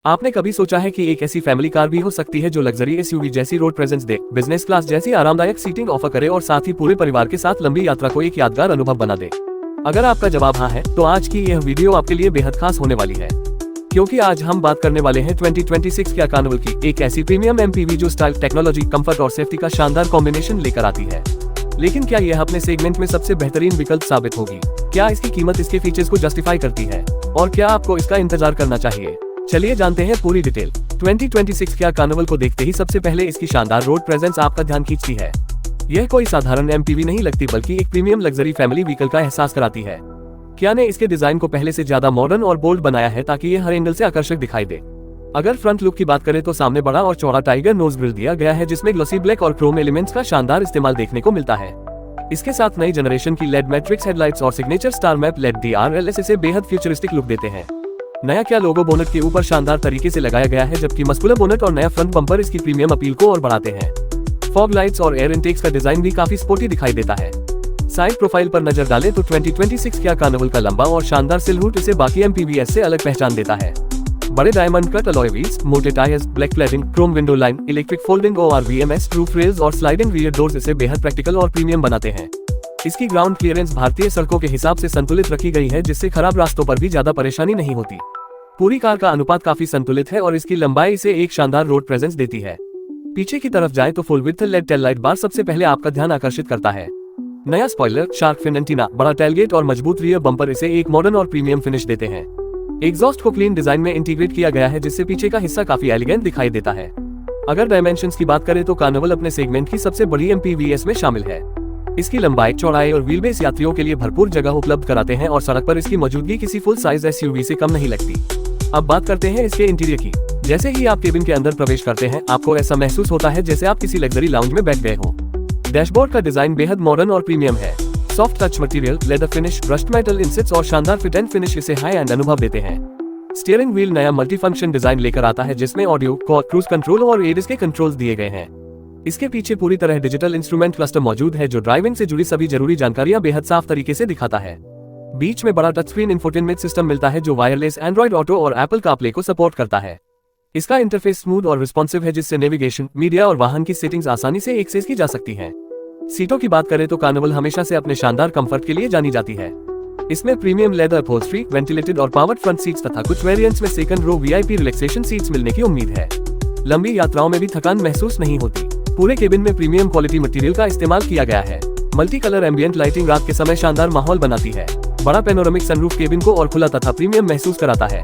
आपने कभी सोचा है कि एक ऐसी फैमिली कार भी हो सकती है जो लग्जरी एसयूवी जैसी रोड प्रेजेंस दे, बिजनेस क्लास जैसी आरामदायक सीटिंग ऑफर करे और साथ ही पूरे परिवार के साथ लंबी यात्रा को एक यादगार अनुभव बना दे? अगर आपका जवाब हाँ है तो आज की यह वीडियो आपके लिए बेहद खास होने वाली है, क्योंकि आज हम बात करने वाले हैं 2026 किया कार्निवल की, एक ऐसी प्रीमियम एमपीवी जो स्टाइल, टेक्नोलॉजी, कंफर्ट और सेफ्टी का शानदार कॉम्बिनेशन लेकर आती है। लेकिन क्या यह अपने सेगमेंट में सबसे बेहतरीन विकल्प साबित होगी? क्या इसकी कीमत इसके फीचर्स को जस्टिफाई करती है और क्या आपको इसका इंतजार करना चाहिए? चलिए जानते हैं पूरी डिटेल। 2026 किया कार्निवल को देखते ही सबसे पहले इसकी शानदार रोड प्रेजेंस आपका ध्यान खींचती है। यह कोई साधारण एमपीवी नहीं लगती, बल्कि एक प्रीमियम लग्जरी फैमिली व्हीकल का एहसास कराती है। किया ने इसके डिजाइन को पहले से ज्यादा मॉडर्न और बोल्ड बनाया है ताकि यह हर एंगल से आकर्षक दिखाई दे। अगर फ्रंट लुक की बात करें तो सामने बड़ा और चौड़ा टाइगर नोज ग्रिल दिया गया है, जिसमें ग्लॉसी ब्लैक और क्रोम एलिमेंट्स का शानदार इस्तेमाल देखने को मिलता है। इसके साथ नई जनरेशन की लेड मैट्रिक्स हेडलाइट्स और signature star map LED DRLS इसे बेहद फ्यूचरिस्टिक लुक देते हैं। नया किया लोगो बोनट के ऊपर शानदार तरीके से लगाया गया है, जबकि मस्कुलर बोनट और नया फ्रंट बम्पर इसकी प्रीमियम अपील को और बढ़ाते हैं। फॉग लाइट्स और एयर इनटेक्स का डिजाइन भी काफी स्पोर्टी दिखाई देता है। साइड प्रोफाइल पर नजर डालें तो 2026 किया कार्निवल का लंबा और शानदार सिलहुट इसे बाकी एमपीवीएस से अलग पहचान देता है। बड़े डायमंड कट अलॉय व्हील्स, मोटे tyres, black cladding, Chrome window line, electric folding ORVMS, roof rails और स्लाइडिंग रियर डोर्स इसे बेहद प्रैक्टिकल और प्रीमियम बनाते हैं। इसकी ग्राउंड क्लियरेंस भारतीय सड़कों के हिसाब से संतुलित रखी गई है, जिससे खराब रास्तों पर भी ज्यादा परेशानी नहीं होती। पूरी कार का अनुपात काफी संतुलित है और इसकी लंबाई इसे एक शानदार रोड प्रेजेंस देती है। पीछे की तरफ जाए तो full width LED tail light bar सबसे पहले आपका ध्यान आकर्षित करता है। नया स्पॉइलर, शार्क फिन एंटीना, बड़ा टेलगेट और मजबूत रियर बम्पर इसे एक मॉडर्न और प्रीमियम फिनिश देते हैं। एग्जॉस्ट को क्लीन डिजाइन में इंटीग्रेट किया गया है, जिससे पीछे का हिस्सा काफी एलिगेंट दिखाई देता है। अगर डायमेंशंस की बात करें तो कार्निवल अपने सेगमेंट की सबसे बड़ी एमपीवीएस में शामिल है। इसकी लंबाई, चौड़ाई और व्हीलबेस यात्रियों के लिए भरपूर जगह उपलब्ध कराते हैं और सड़क पर इसकी मौजूदगी किसी फुल साइज एसयूवी से कम नहीं लगती। अब बात करते हैं इसके इंटीरियर की। जैसे ही आप केबिन के अंदर प्रवेश करते हैं, आपको ऐसा महसूस होता है जैसे आप किसी लग्जरी लाउंज में बैठ गए हो। डैशबोर्ड का डिजाइन बेहद मॉडर्न और प्रीमियम है। Soft touch material, leather finish, brushed metal insets और शानदार फिट एंड फिनिश इसे हाई एंड अनुभव देते हैं। स्टीयरिंग व्हील नया मल्टीफंक्शन डिजाइन लेकर आता है, जिसमें ऑडियो, क्रूज कंट्रोल और एडीएस के कंट्रोल्स दिए गए हैं। इसके पीछे पूरी तरह डिजिटल इंस्ट्रूमेंट क्लस्टर मौजूद है, जो ड्राइविंग से जुड़ी सभी जरूरी जानकारियां बेहद साफ तरीके से दिखाता है। बीच में बड़ा टच स्क्रीन इंफोटेनमेंट सिस्टम मिलता है, जो वायरलेस एंड्रॉइड ऑटो और एप्पल कारप्ले को सपोर्ट करता है। इसका इंटरफेस स्मूथ और रिस्पॉन्सिव है, जिससे नेविगेशन, मीडिया और वाहन की सेटिंग्स आसानी से एक्सेस की जा सकती हैं। सीटों की बात करें तो कार्निवल हमेशा से अपने शानदार कंफर्ट के लिए जानी जाती है। इसमें प्रीमियम लेदर अपहोल्स्ट्री, वेंटिलेटेड और पावर्ड फ्रंट सीट्स तथा कुछ वेरिएंट्स में second row VIP relaxation seats मिलने की उम्मीद है। लंबी यात्राओं में भी थकान महसूस नहीं होती। पूरे केबिन में प्रीमियम क्वालिटी मटेरियल का इस्तेमाल किया गया है। मल्टी कलर एम्बिएंट लाइटिंग रात के समय शानदार माहौल बनाती है। बड़ा पेनोरामिक सनरूफ केबिन को और खुला तथा प्रीमियम महसूस कराता है।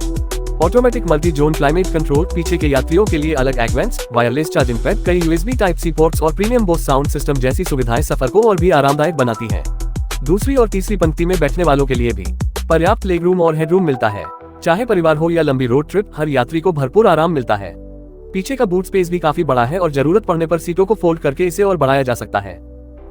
Automatic multi zone climate control, पीछे के यात्रियों के लिए अलग एक्वेंट्स, वायरलेस चार्जिंग पैड, कई USB Type-C पोर्ट्स और प्रीमियम बोस साउंड सिस्टम जैसी सुविधाएं सफर को और भी आरामदायक बनाती हैं। दूसरी और तीसरी पंक्ति में बैठने वालों के लिए भी पर्याप्त लेगरूम और हेडरूम मिलता है। चाहे परिवार हो या लंबी रोड ट्रिप, हर यात्री को भरपूर आराम मिलता है। पीछे का बूट स्पेस भी काफी बड़ा है और जरूरत पड़ने पर सीटों को फोल्ड करके इसे और बढ़ाया जा सकता है।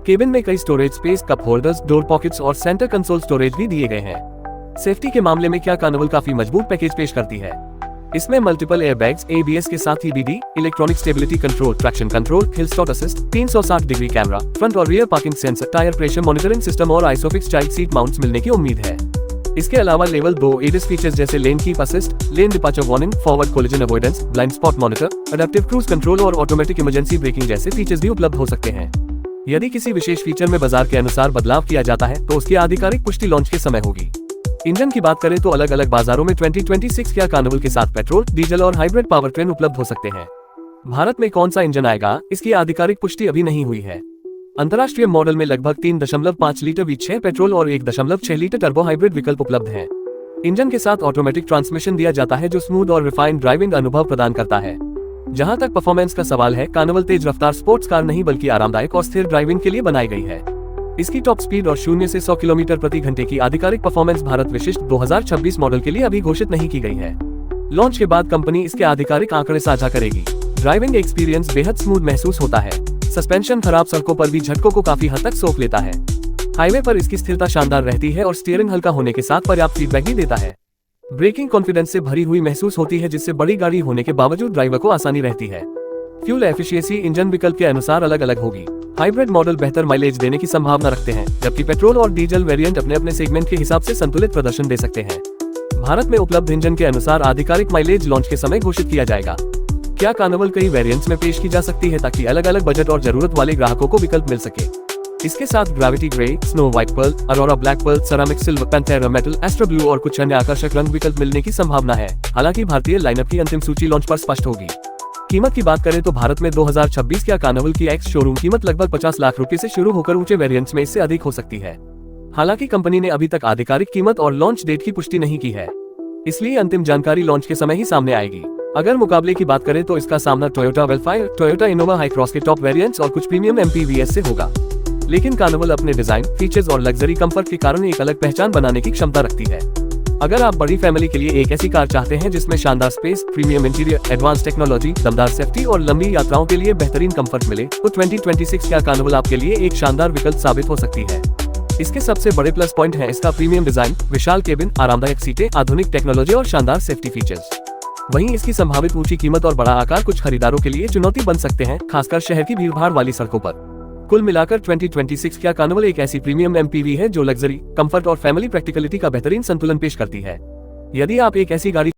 केबिन में कई storage space, cup holders, door pockets और सेंटर कंसोल स्टोरेज भी दिए गए हैं। सेफ्टी के मामले में क्या कार्निवल काफी मजबूत पैकेज पेश करती है। इसमें मल्टीपल एयरबैग्स, ABS के साथ EBD, electronic stability control, traction control, hill stop assist, 360 degree camera, front और rear parking sensor, tyre pressure monitoring system और आइसोफिक्स चाइल्ड सीट माउंट्स मिलने की उम्मीद है। इसके अलावा लेवल 2 ADAS फीचर्स जैसे lane keep assist, lane departure warning, forward collision avoidance, blind spot monitor, adaptive cruise control और ऑटोमेटिक इमरजेंसी ब्रेकिंग जैसे फीचर्स भी उपलब्ध हो सकते हैं। यदि किसी विशेष फीचर में बाजार के अनुसार बदलाव किया जाता है तो उसकी आधिकारिक पुष्टि लॉन्च के समय होगी। इंजन की बात करें तो अलग अलग बाजारों में 2026 किया कार्निवल के साथ पेट्रोल, डीजल और हाइब्रिड पावर ट्रेन उपलब्ध हो सकते हैं। भारत में कौन सा इंजन आएगा, इसकी आधिकारिक पुष्टि अभी नहीं हुई है। अंतर्राष्ट्रीय मॉडल में लगभग 3.5 लीटर V6 पेट्रोल और 1.6 लीटर टर्बो हाइब्रिड विकल्प उपलब्ध हैं। इंजन के साथ ऑटोमेटिक ट्रांसमिशन दिया जाता है, जो स्मूथ और रिफाइंड ड्राइविंग अनुभव प्रदान करता है। जहां तक परफॉर्मेंस का सवाल है, कार्निवल तेज रफ्तार स्पोर्ट्स कार नहीं बल्कि आरामदायक और स्थिर ड्राइविंग के लिए बनाई गई है। इसकी टॉप स्पीड और 0 से 100 किलोमीटर प्रति घंटे की आधिकारिक परफॉर्मेंस भारत विशिष्ट 2026 मॉडल के लिए अभी घोषित नहीं की गई है। लॉन्च के बाद कंपनी इसके आधिकारिक आंकड़े साझा करेगी। ड्राइविंग एक्सपीरियंस बेहद स्मूथ महसूस होता है। सस्पेंशन खराब सड़कों पर भी झटकों को काफी हद तक सोख लेता है। हाईवे पर इसकी स्थिरता शानदार रहती है और स्टीयरिंग हल्का होने के साथ पर्याप्त फीडबैक भी देता है। ब्रेकिंग कॉन्फिडेंस से भरी हुई महसूस होती है, जिससे बड़ी गाड़ी होने के बावजूद ड्राइवर को आसानी रहती है। फ्यूल एफिशिएंसी इंजन विकल्प के अनुसार अलग अलग होगी। हाइब्रिड मॉडल बेहतर माइलेज देने की संभावना रखते हैं, जबकि पेट्रोल और डीजल वेरिएंट अपने अपने सेगमेंट के हिसाब से संतुलित प्रदर्शन दे सकते हैं। भारत में उपलब्ध इंजन के अनुसार आधिकारिक माइलेज लॉन्च के समय घोषित किया जाएगा। क्या कार्निवल कई वेरिएंट्स में पेश की जा सकती है ताकि अलग अलग बजट और जरूरत वाले ग्राहकों को विकल्प मिल सके। इसके साथ gravity grey, snow white pearl, aurora black pearl, ceramic silver, panthera metal, astra blue और कुछ अन्य आकर्षक रंग विकल्प मिलने की संभावना है। हालांकि भारतीय लाइनअप की अंतिम सूची लॉन्च पर स्पष्ट होगी। कीमत की बात करें तो भारत में 2026 के कार्निवल की एक्स शोरूम कीमत लगभग 50 लाख रुपए से शुरू होकर ऊंचे वेरिएंट्स में इससे अधिक हो सकती है। हालांकि कंपनी ने अभी तक आधिकारिक कीमत और लॉन्च डेट की पुष्टि नहीं की है, इसलिए अंतिम जानकारी लॉन्च के समय ही सामने आएगी। अगर मुकाबले की बात करें तो इसका सामना Toyota Vellfire, Toyota Innova high cross के टॉप वेरिएंट्स और कुछ प्रीमियम MPVs से होगा। लेकिन कार्निवल अपने डिजाइन, फीचर्स और लग्जरी कंफर्ट के कारण एक अलग पहचान बनाने की क्षमता रखती है। अगर आप बड़ी फैमिली के लिए एक ऐसी कार चाहते हैं जिसमें शानदार space, premium interior, advance technology, दमदार सेफ्टी और लंबी यात्राओं के लिए बेहतरीन कंफर्ट मिले, तो 2026 का कार्निवल आपके लिए एक शानदार विकल्प साबित हो सकती है। इसके सबसे बड़े प्लस पॉइंट है इसका प्रीमियम डिजाइन, विशाल केबिन, आरामदायक सीटें, आधुनिक टेक्नोलॉजी और शानदार सेफ्टी फीचर्स। वहीं इसकी संभावित ऊंची कीमत और बड़ा आकार कुछ खरीदारों के लिए चुनौती बन सकते हैं, खासकर शहर की भीड़भाड़ वाली सड़कों पर। कुल मिलाकर 2026 का कार्निवल एक ऐसी प्रीमियम MPV है जो लग्जरी, कंफर्ट और फैमिली प्रैक्टिकलिटी का बेहतरीन संतुलन पेश करती है। यदि आप एक ऐसी गाड़ी